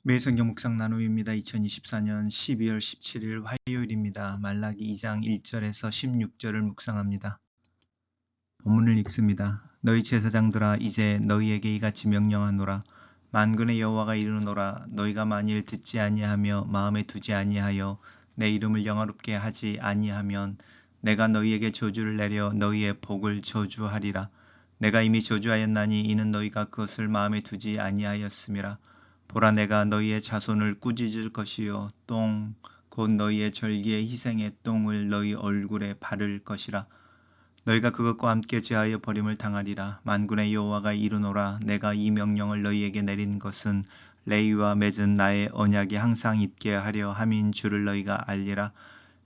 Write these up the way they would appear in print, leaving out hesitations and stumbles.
매일 성경 묵상 나눔입니다. 2024년 12월 17일 화요일입니다. 말라기 2장 1절에서 16절을 묵상합니다. 본문을 읽습니다. 너희 제사장들아 이제 너희에게 이같이 명령하노라. 만군의 여호와가 이르노라. 너희가 만일 듣지 아니하며 마음에 두지 아니하여 내 이름을 영화롭게 하지 아니하면 내가 너희에게 저주를 내려 너희의 복을 저주하리라. 내가 이미 저주하였나니 이는 너희가 그것을 마음에 두지 아니하였음이라. 보라 내가 너희의 자손을 꾸짖을 것이요 똥 곧 너희의 절기의 희생의 똥을 너희 얼굴에 바를 것이라. 너희가 그것과 함께 제하여 버림을 당하리라. 만군의 여호와가 이르노라. 내가 이 명령을 너희에게 내린 것은 레위와 맺은 나의 언약이 항상 있게 하려 함인 줄을 너희가 알리라.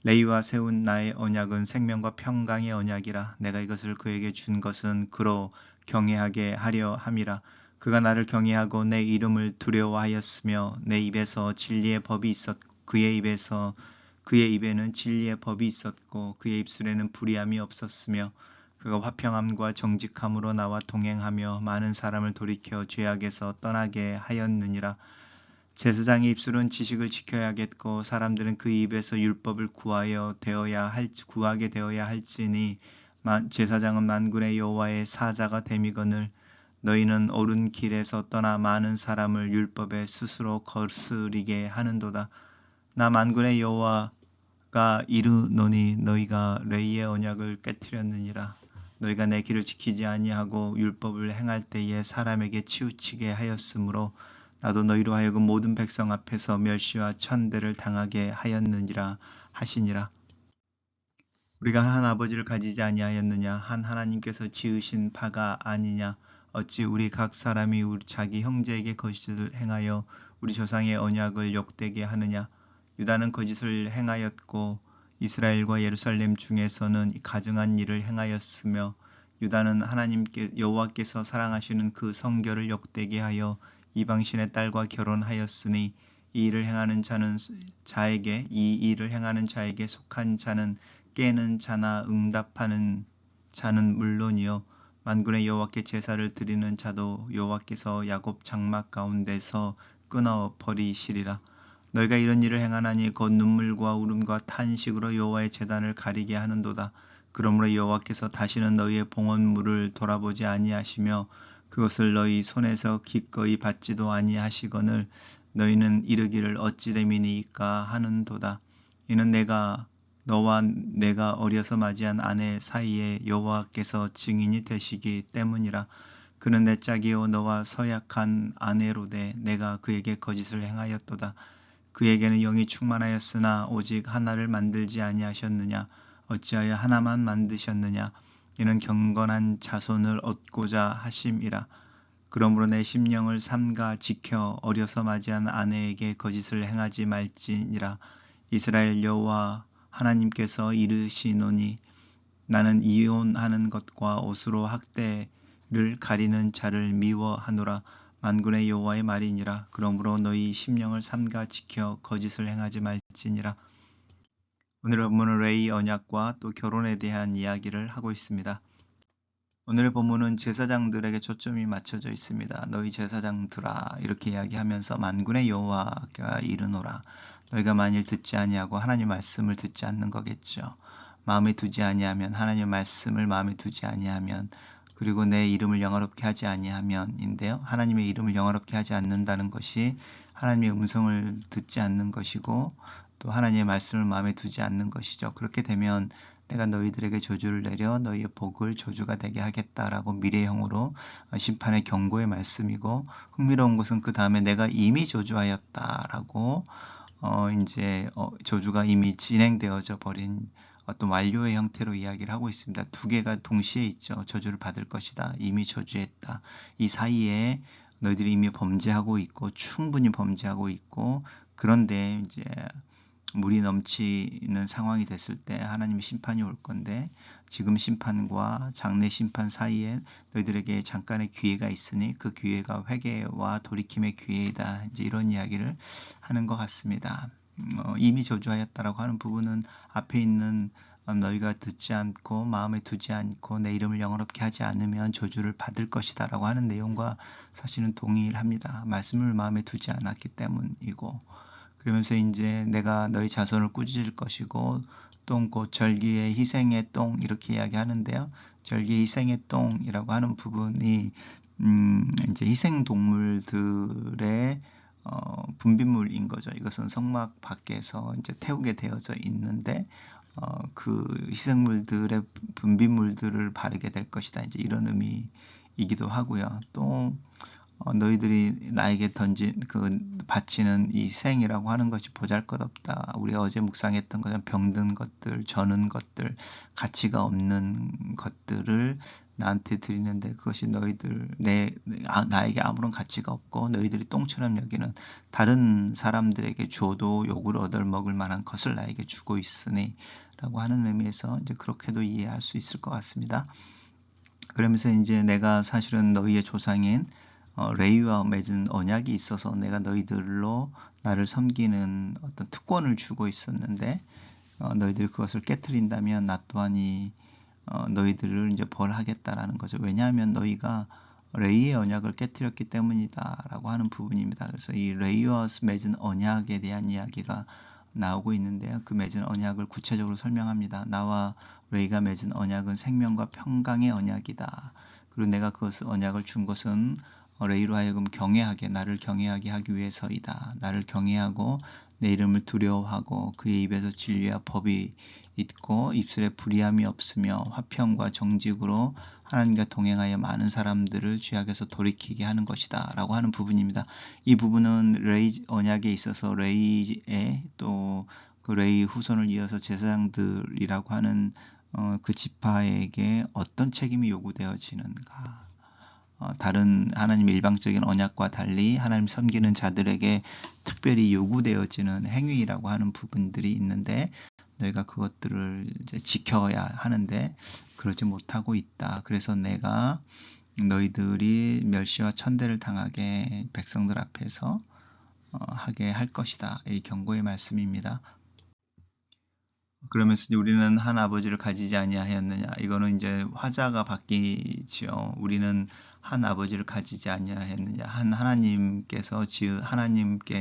레위와 세운 나의 언약은 생명과 평강의 언약이라. 내가 이것을 그에게 준 것은 그로 경외하게 하려 함이라. 그가 나를 경외하고 내 이름을 두려워하였으며 내 입에서 진리의 법이 그의 입에는 진리의 법이 있었고 그의 입술에는 불의함이 없었으며 그가 화평함과 정직함으로 나와 동행하며 많은 사람을 돌이켜 죄악에서 떠나게 하였느니라. 제사장의 입술은 지식을 지켜야겠고 사람들은 그 입에서 율법을 구하게 되어야 할지니 제사장은 만군의 여호와의 사자가 됨이거늘. 너희는 옳은 길에서 떠나 많은 사람을 율법에 스스로 거스리게 하는도다. 나 만군의 여호와가 이르노니 너희가 레위의 언약을 깨뜨렸느니라. 너희가 내 길을 지키지 아니하고 율법을 행할 때에 사람에게 치우치게 하였으므로 나도 너희로 하여금 모든 백성 앞에서 멸시와 천대를 당하게 하였느니라 하시니라. 우리가 한 아버지를 가지지 아니하였느냐? 한 하나님께서 지으신 바가 아니냐? 어찌 우리 각 사람이 자기 형제에게 거짓을 행하여 우리 조상의 언약을 욕되게 하느냐? 유다는 거짓을 행하였고 이스라엘과 예루살렘 중에서는 가증한 일을 행하였으며 유다는 여호와께서 사랑하시는 그 성결을 욕되게 하여 이방신의 딸과 결혼하였으니 이 일을 행하는 자에게 속한 자는 깨는 자나 응답하는 자는 물론이요 만군의 여호와께 제사를 드리는 자도 여호와께서 야곱 장막 가운데서 끊어 버리시리라. 너희가 이런 일을 행하나니 곧 눈물과 울음과 탄식으로 여호와의 제단을 가리게 하는도다. 그러므로 여호와께서 다시는 너희의 봉헌물을 돌아보지 아니하시며 그것을 너희 손에서 기꺼이 받지도 아니하시거늘 너희는 이르기를 어찌 됨이니까 하는도다. 이는 너와 내가 어려서 맞이한 아내 사이에 여호와께서 증인이 되시기 때문이라. 그는 내 짝이요 너와 서약한 아내로되 내가 그에게 거짓을 행하였도다. 그에게는 영이 충만하였으나 오직 하나를 만들지 아니하셨느냐? 어찌하여 하나만 만드셨느냐? 이는 경건한 자손을 얻고자 하심이라. 그러므로 내 심령을 삼가 지켜 어려서 맞이한 아내에게 거짓을 행하지 말지니라. 이스라엘 여호와 하나님께서 이르시노니 나는 이혼하는 것과 옷으로 학대를 가리는 자를 미워하노라. 만군의 여호와의 말이니라. 그러므로 너희 심령을 삼가 지켜 거짓을 행하지 말지니라. 오늘의 본문은 레위 언약과 또 결혼에 대한 이야기를 하고 있습니다. 오늘의 본문은 제사장들에게 초점이 맞춰져 있습니다. 너희 제사장들아 이렇게 이야기하면서 만군의 여호와가 이르노라. 너희가 만일 듣지 아니하고 하나님 말씀을 듣지 않는 거겠죠. 마음에 두지 아니하면 하나님 말씀을 마음에 두지 아니하면 그리고 내 이름을 영화롭게 하지 아니하면인데요. 하나님의 이름을 영화롭게 하지 않는다는 것이 하나님의 음성을 듣지 않는 것이고 또 하나님의 말씀을 마음에 두지 않는 것이죠. 그렇게 되면 내가 너희들에게 저주를 내려 너희의 복을 저주가 되게 하겠다라고 미래형으로 심판의 경고의 말씀이고 흥미로운 것은 그 다음에 내가 이미 저주하였다라고 저주가 이미 진행되어져 버린 어떤 완료의 형태로 이야기를 하고 있습니다. 두 개가 동시에 있죠. 저주를 받을 것이다. 이미 저주했다. 이 사이에 너희들이 이미 범죄하고 있고 충분히 범죄하고 있고 그런데 이제 물이 넘치는 상황이 됐을 때 하나님의 심판이 올 건데 지금 심판과 장래 심판 사이에 너희들에게 잠깐의 기회가 있으니 그 기회가 회개와 돌이킴의 기회이다. 이제 이런 이야기를 하는 것 같습니다. 이미 저주하였다라고 하는 부분은 앞에 있는 너희가 듣지 않고 마음에 두지 않고 내 이름을 영화롭게 하지 않으면 저주를 받을 것이다 라고 하는 내용과 사실은 동일합니다. 말씀을 마음에 두지 않았기 때문이고, 그러면서 이제 내가 너희 자손을 꾸짖을 것이고 똥 곧 절기의 희생의 똥 이렇게 이야기하는데요. 절기의 희생의 똥이라고 하는 부분이 이제 희생 동물들의 분비물인 거죠. 이것은 성막 밖에서 이제 태우게 되어져 있는데 그 희생물들의 분비물들을 바르게 될 것이다. 이제 이런 의미이기도 하고요. 또 너희들이 나에게 바치는 이 생이라고 하는 것이 보잘것없다. 우리 어제 묵상했던 것처럼 병든 것들, 저는 것들, 가치가 없는 것들을 나한테 드리는데 그것이 나에게 아무런 가치가 없고 너희들이 똥처럼 여기는 다른 사람들에게 줘도 욕을 얻을 만한 것을 나에게 주고 있으니 라고 하는 의미에서 이제 그렇게도 이해할 수 있을 것 같습니다. 그러면서 이제 내가 사실은 너희의 조상인 레위와 맺은 언약이 있어서 내가 너희들로 나를 섬기는 어떤 특권을 주고 있었는데 너희들이 그것을 깨트린다면 나 또한이 너희들을 이제 벌하겠다라는 거죠. 왜냐하면 너희가 레위의 언약을 깨트렸기 때문이다라고 하는 부분입니다. 그래서 이 레위와 맺은 언약에 대한 이야기가 나오고 있는데요. 그 맺은 언약을 구체적으로 설명합니다. 나와 레위가 맺은 언약은 생명과 평강의 언약이다. 그리고 내가 그것을 언약을 준 것은 레위로 하여금 나를 경외하게 하기 위해서이다. 나를 경외하고 내 이름을 두려워하고 그의 입에서 진리와 법이 있고 입술에 불의함이 없으며 화평과 정직으로 하나님과 동행하여 많은 사람들을 죄악에서 돌이키게 하는 것이다 라고 하는 부분입니다. 이 부분은 레위 언약에 있어서 레위의 또 그 레위 후손을 이어서 제사장들이라고 하는 그 지파에게 어떤 책임이 요구되어지는가. 다른 하나님의 일방적인 언약과 달리 하나님 섬기는 자들에게 특별히 요구되어지는 행위라고 하는 부분들이 있는데 너희가 그것들을 이제 지켜야 하는데 그러지 못하고 있다. 그래서 내가 너희들이 멸시와 천대를 당하게 백성들 앞에서 하게 할 것이다. 이 경고의 말씀입니다. 그러면서 우리는 한 아버지를 가지지 아니하였느냐. 이거는 이제 화자가 바뀌지요. 우리는 한 아버지를 가지지 아니하였느냐. 하나님께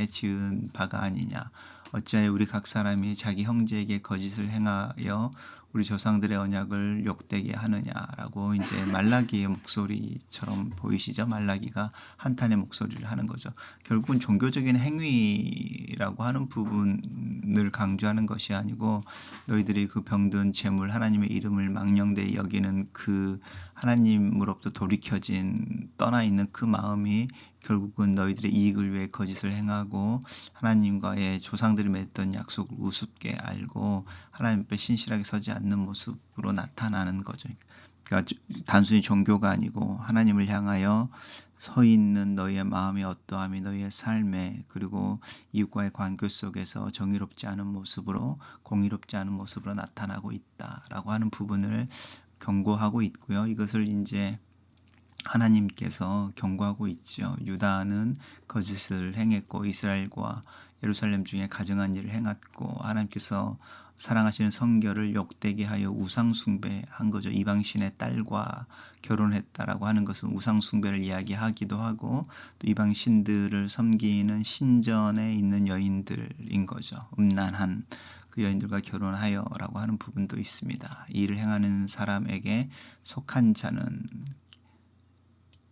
지은 바가 아니냐. 어찌하여 우리 각 사람이 자기 형제에게 거짓을 행하여 우리 조상들의 언약을 욕되게 하느냐라고 이제 말라기의 목소리처럼 보이시죠? 말라기가 한탄의 목소리를 하는 거죠. 결국은 종교적인 행위라고 하는 부분을 강조하는 것이 아니고 너희들이 그 병든 재물 하나님의 이름을 망령되이 여기는 그 하나님으로부터 떠나 있는 그 마음이 결국은 너희들의 이익을 위해 거짓을 행하고 하나님과의 조상들이 맺었던 약속을 우습게 알고 하나님 앞에 신실하게 서지 않는 모습으로 나타나는 거죠. 그러니까 단순히 종교가 아니고 하나님을 향하여 서 있는 너희의 마음의 어떠함이 너희의 삶에 그리고 이웃과의 관계 속에서 정의롭지 않은 모습으로 공의롭지 않은 모습으로 나타나고 있다라고 하는 부분을 경고하고 있고요. 이것을 이제 하나님께서 경고하고 있죠. 유다는 거짓을 행했고 이스라엘과 예루살렘 중에 가증한 일을 행했고 하나님께서 사랑하시는 성결을 욕되게 하여 우상숭배한 거죠. 이방신의 딸과 결혼했다라고 하는 것은 우상숭배를 이야기하기도 하고 또 이방신들을 섬기는 신전에 있는 여인들인 거죠. 음란한 그 여인들과 결혼하여 라고 하는 부분도 있습니다. 이 일을 행하는 사람에게 속한 자는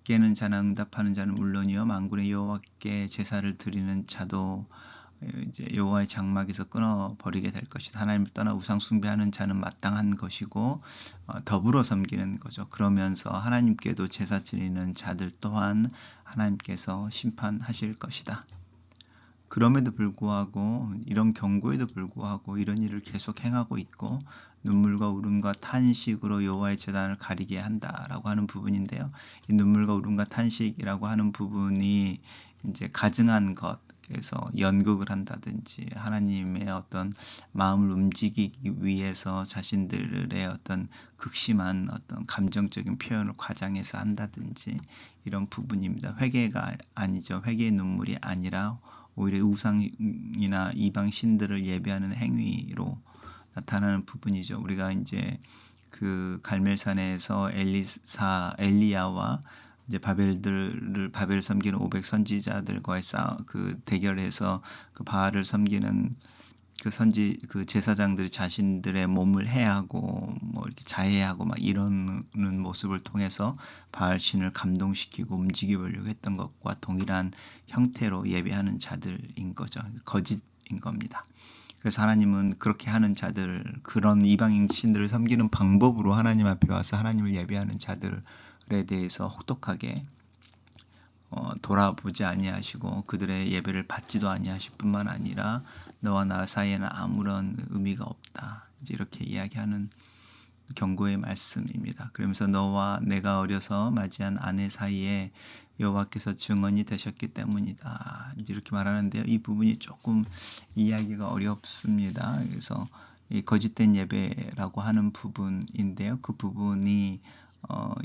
깨는 자나 응답하는 자는 물론이요 만군의 여호와께 제사를 드리는 자도 이제 여호와의 장막에서 끊어버리게 될 것이다. 하나님을 떠나 우상 숭배하는 자는 마땅한 것이고 더불어 섬기는 거죠. 그러면서 하나님께도 제사 드리는 자들 또한 하나님께서 심판하실 것이다. 그럼에도 불구하고 이런 경고에도 불구하고 이런 일을 계속 행하고 있고 눈물과 울음과 탄식으로 여호와의 제단을 가리게 한다라고 하는 부분인데요. 이 눈물과 울음과 탄식이라고 하는 부분이 이제 가증한 것, 그래서 연극을 한다든지 하나님의 어떤 마음을 움직이기 위해서 자신들의 어떤 극심한 어떤 감정적인 표현을 과장해서 한다든지 이런 부분입니다. 회개가 아니죠. 회개의 눈물이 아니라 오히려 우상이나 이방 신들을 예배하는 행위로 나타나는 부분이죠. 우리가 이제 그 갈멜산에서 엘리야와 이제 바벨을 섬기는 500 선지자들과의 그 대결에서 그 바알을 섬기는 그 제사장들이 자신들의 몸을 해하고 뭐 이렇게 자해하고 막 이러는 모습을 통해서 바알 신을 감동시키고 움직이려고 했던 것과 동일한 형태로 예배하는 자들인 거죠. 거짓인 겁니다. 그래서 하나님은 그렇게 하는 자들, 그런 이방인 신들을 섬기는 방법으로 하나님 앞에 와서 하나님을 예배하는 자들에 대해서 혹독하게 돌아보지 아니하시고 그들의 예배를 받지도 아니하실 뿐만 아니라 너와 나 사이에는 아무런 의미가 없다. 이제 이렇게 이야기하는 경고의 말씀입니다. 그러면서 너와 내가 어려서 맞이한 아내 사이에 여호와께서 증언이 되셨기 때문이다. 이제 이렇게 말하는데요. 이 부분이 조금 이해하기가 어렵습니다. 그래서 이 거짓된 예배라고 하는 부분인데요. 그 부분이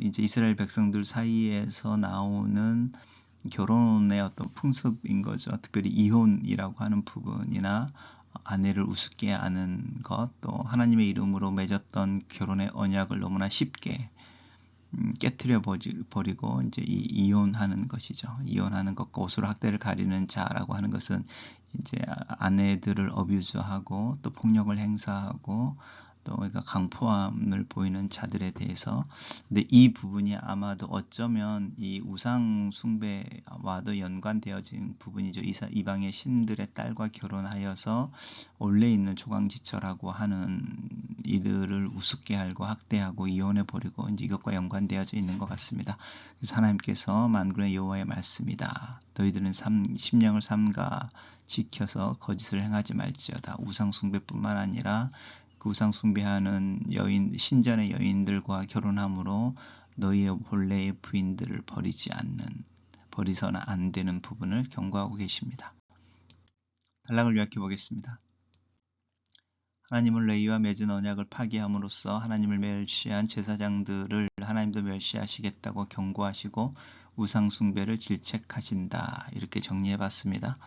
이제 이스라엘 백성들 사이에서 나오는 결혼의 어떤 풍습인 거죠. 특별히 이혼이라고 하는 부분이나 아내를 우습게 하는 것, 또 하나님의 이름으로 맺었던 결혼의 언약을 너무나 쉽게 깨트려 버리고 이제 이혼하는 것이죠. 이혼하는 것과 옷으로 학대를 가리는 자라고 하는 것은 이제 아내들을 어뷰즈하고 또 폭력을 행사하고 또 그러니까 강포함을 보이는 자들에 대해서. 근데 이 부분이 아마도 어쩌면 이 우상 숭배와도 연관되어진 부분이죠. 이방의 신들의 딸과 결혼하여서 원래 있는 조강지처라고 하는 이들을 우습게 알고 학대하고 이혼해 버리고 이제 이것과 연관되어져 있는 것 같습니다. 그래서 하나님께서 만군의 여호와의 말씀이다. 너희들은 심령을 삼가 지켜서 거짓을 행하지 말지어다. 우상 숭배뿐만 아니라 그 우상 숭배하는 신전의 여인들과 결혼함으로 너희의 본래의 부인들을 버리서는 안 되는 부분을 경고하고 계십니다. 단락을 요약해 보겠습니다. 하나님은 레위와 맺은 언약을 파기함으로써 하나님을 멸시한 제사장들을 하나님도 멸시하시겠다고 경고하시고 우상 숭배를 질책하신다. 이렇게 정리해 봤습니다.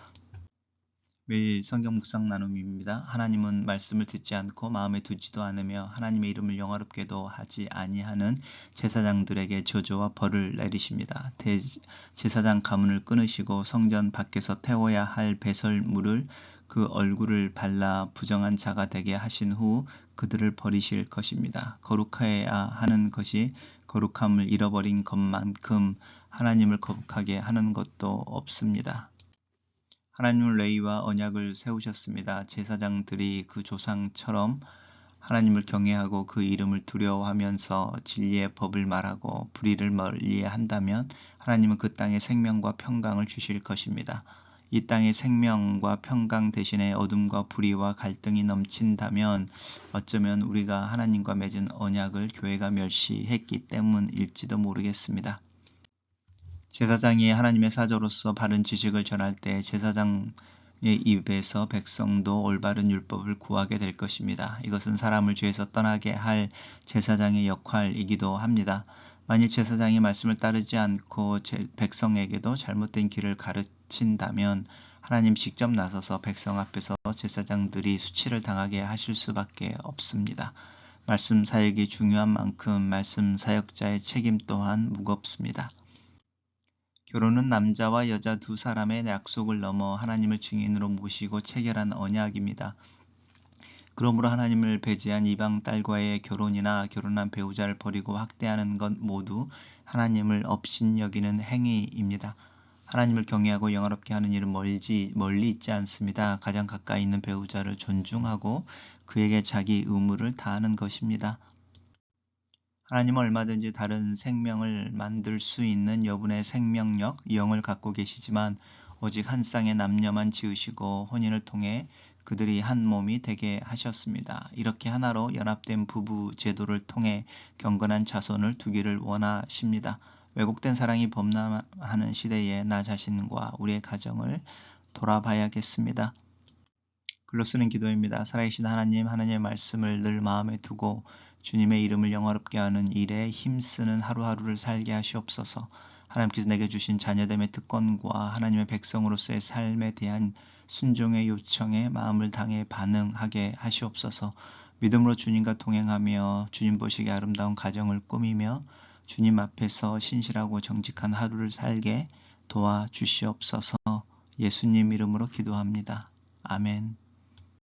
매일 성경 묵상 나눔입니다. 하나님은 말씀을 듣지 않고 마음에 두지도 않으며 하나님의 이름을 영화롭게도 하지 아니하는 제사장들에게 저주와 벌을 내리십니다. 제사장 가문을 끊으시고 성전 밖에서 태워야 할 배설물을 그 얼굴을 발라 부정한 자가 되게 하신 후 그들을 버리실 것입니다. 거룩해야 하는 것이 거룩함을 잃어버린 것만큼 하나님을 거룩하게 하는 것도 없습니다. 하나님은 레위와 언약을 세우셨습니다. 제사장들이 그 조상처럼 하나님을 경외하고 그 이름을 두려워하면서 진리의 법을 말하고 불의를 멀리한다면 하나님은 그 땅에 생명과 평강을 주실 것입니다. 이 땅에 생명과 평강 대신에 어둠과 불의와 갈등이 넘친다면 어쩌면 우리가 하나님과 맺은 언약을 교회가 멸시했기 때문일지도 모르겠습니다. 제사장이 하나님의 사자로서 바른 지식을 전할 때 제사장의 입에서 백성도 올바른 율법을 구하게 될 것입니다. 이것은 사람을 죄에서 떠나게 할 제사장의 역할이기도 합니다. 만일 제사장이 말씀을 따르지 않고 백성에게도 잘못된 길을 가르친다면 하나님 직접 나서서 백성 앞에서 제사장들이 수치를 당하게 하실 수밖에 없습니다. 말씀 사역이 중요한 만큼 말씀 사역자의 책임 또한 무겁습니다. 결혼은 남자와 여자 두 사람의 약속을 넘어 하나님을 증인으로 모시고 체결한 언약입니다. 그러므로 하나님을 배제한 이방 딸과의 결혼이나 결혼한 배우자를 버리고 학대하는 것 모두 하나님을 업신여기는 행위입니다. 하나님을 경외하고 영화롭게 하는 일은 멀리 있지 않습니다. 가장 가까이 있는 배우자를 존중하고 그에게 자기 의무를 다하는 것입니다. 하나님은 얼마든지 다른 생명을 만들 수 있는 여분의 생명력, 영을 갖고 계시지만 오직 한 쌍의 남녀만 지으시고 혼인을 통해 그들이 한 몸이 되게 하셨습니다. 이렇게 하나로 연합된 부부 제도를 통해 경건한 자손을 두기를 원하십니다. 왜곡된 사랑이 범람하는 시대에 나 자신과 우리의 가정을 돌아봐야겠습니다. 글로 쓰는 기도입니다. 살아계신 하나님, 하나님의 말씀을 늘 마음에 두고 주님의 이름을 영화롭게 하는 일에 힘쓰는 하루하루를 살게 하시옵소서. 하나님께서 내게 주신 자녀됨의 특권과 하나님의 백성으로서의 삶에 대한 순종의 요청에 마음을 당해 반응하게 하시옵소서. 믿음으로 주님과 동행하며 주님 보시기에 아름다운 가정을 꾸미며 주님 앞에서 신실하고 정직한 하루를 살게 도와주시옵소서. 예수님 이름으로 기도합니다. 아멘.